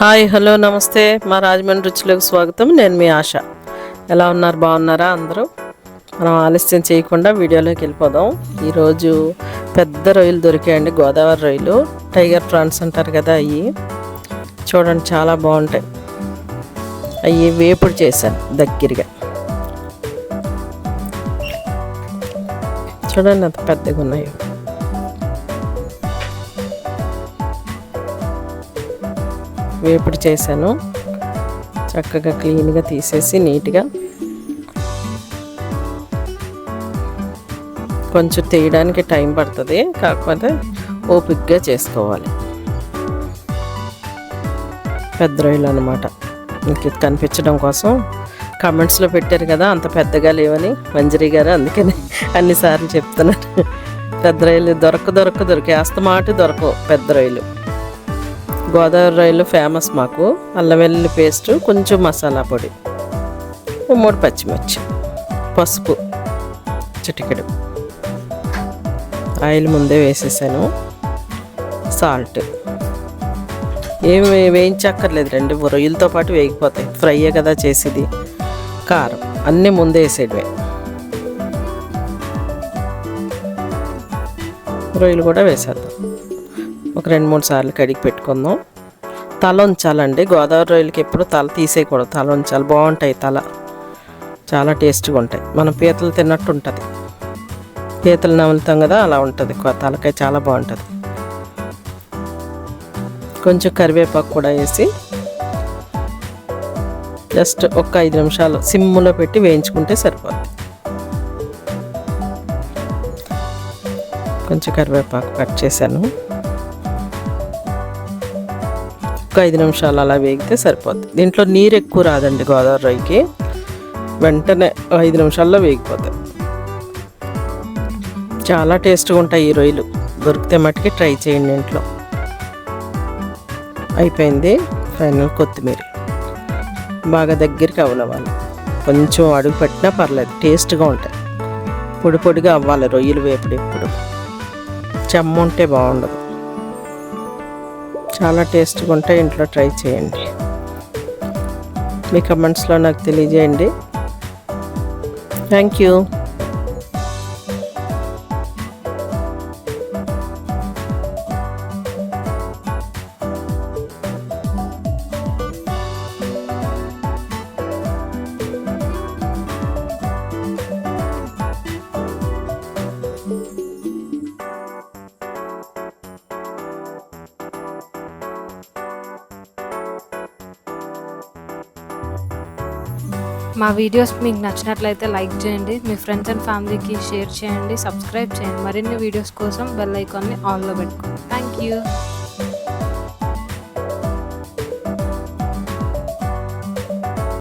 Hi hello నమస్తే మా రాజమండ్రి రుచులకు స్వాగతం. నేను మీ ఆశ. ఎలా ఉన్నారు? బాగున్నారా అందరూ? మనం ఆలస్యం చేయకుండా వీడియోలోకి వెళ్ళిపోదాం. ఈరోజు పెద్ద రొయ్యలు దొరికాయండి, గోదావరి రొయ్యలు, టైగర్ ప్రాన్స్ అంటారు కదా, అవి చూడండి చాలా బాగుంటాయి. అవి వేపుడు చేశాను దగ్గరగా. చూడండి అంత పెద్దగా ఉన్నాయో. వేపుడు చేశాను, చక్కగా క్లీన్గా తీసేసి నీట్గా. కొంచెం తీయడానికి టైం పడుతుంది, కాకపోతే ఓపిక్గా చేసుకోవాలి. పెద్ద రొయ్యలు అనమాట. మీకు కనిపించడం కోసం కామెంట్స్లో పెట్టారు కదా అంత పెద్దగా లేవని మంజరి గారు, అందుకని అన్నిసార్లు చెప్తున్నారు. పెద్ద రొయ్యలు దొరికే అస్తమాటు దొరకవు పెద్ద రొయ్యలు. గోదావరి రొయ్యలు ఫేమస్ మాకు. అల్లం వెల్లుల్లి పేస్టు, కొంచెం మసాలా పొడి, 3 పచ్చిమిర్చి, పసుపు చిటికెడు, ఆయిల్ ముందే వేసేసాను, సాల్ట్. ఏమి వేయించక్కర్లేదు, 2 రొయ్యలతో పాటు వేగిపోతాయి, ఫ్రైయే కదా చేసేది. కారం అన్నీ ముందే వేసేటివే. రొయ్యలు కూడా వేసేద్దాం. ఒక 2-3 సార్లు కడిగి పెట్టుకుందాం. తల ఉంచాలండి, గోదావరి రొయ్యలకి ఎప్పుడు తల తీసేయకూడదు, తల ఉంచాలి. బాగుంటాయి, తల చాలా టేస్ట్గా ఉంటాయి. మనం పీతలు తిన్నట్టు ఉంటుంది. పీతలు నములుతాం కదా, అలా ఉంటుంది. తలకాయ చాలా బాగుంటుంది. కొంచెం కరివేపాకు కూడా వేసి జస్ట్ ఒక 5 నిమిషాలు సిమ్లో పెట్టి వేయించుకుంటే సరిపోతుంది. కొంచెం కరివేపాకు కట్ చేశాను. ఒక 5 నిమిషాలు అలా వేగితే సరిపోద్ది. దీంట్లో నీరు ఎక్కువ రాదండి గోదావరి రొయ్యకి, వెంటనే 5 నిమిషాల్లో వేగిపోతాయి. చాలా టేస్ట్గా ఉంటాయి ఈ రొయ్యలు. దొరికితే మట్టుకి ట్రై చేయండి ఇంట్లో. అయిపోయింది. ఫైనల్ కొత్తిమీర బాగా దగ్గరికి అవ్వాలి. కొంచెం అడుగు పెట్టినా పర్లేదు, టేస్ట్గా ఉంటాయి. పొడి పొడిగా అవ్వాలి రొయ్యలు వేపుడు. ఎప్పుడు చెమ్మ ఉంటే బాగుండదు. చాలా టేస్ట్గా ఉంటాయి. ఇంట్లో ట్రై చేయండి. మీ కమెంట్స్లో నాకు తెలియజేయండి. Thank you. మా వీడియోస్ మీకు నచ్చినట్లయితే లైక్ చేయండి, మీ ఫ్రెండ్స్ అండ్ ఫ్యామిలీకి షేర్ చేయండి, సబ్స్క్రైబ్ చేయండి. మరిన్ని వీడియోస్ కోసం బెల్ ఐకాన్ని ఆన్లో పెట్టుకోండి. Thank you.